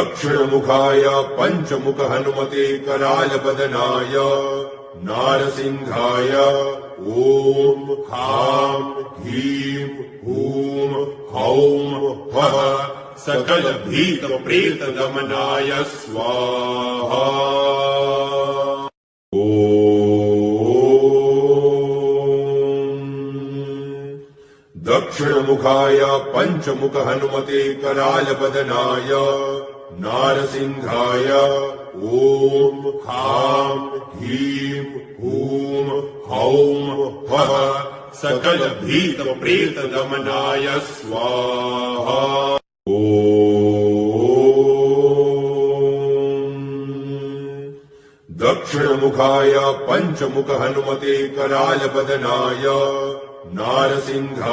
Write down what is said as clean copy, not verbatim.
दक्षिणमुखाय पंचमुख हनुमते करालबदनाय नारसिंहाय ओम खां ह्रीं हूं हौं फः सकल भीत प्रेत दमनाय स्वाहा। दक्षिणमुखाय पंचमुख हनुमते करालबदनाय नारसिंहाय ओम खां ह्रीं हूं हौं फः सकल भीत प्रेत दमनाय स्वाहा। दक्षिणमुखाय पंचमुख हनुमते करालबदनाय नारसिंहाय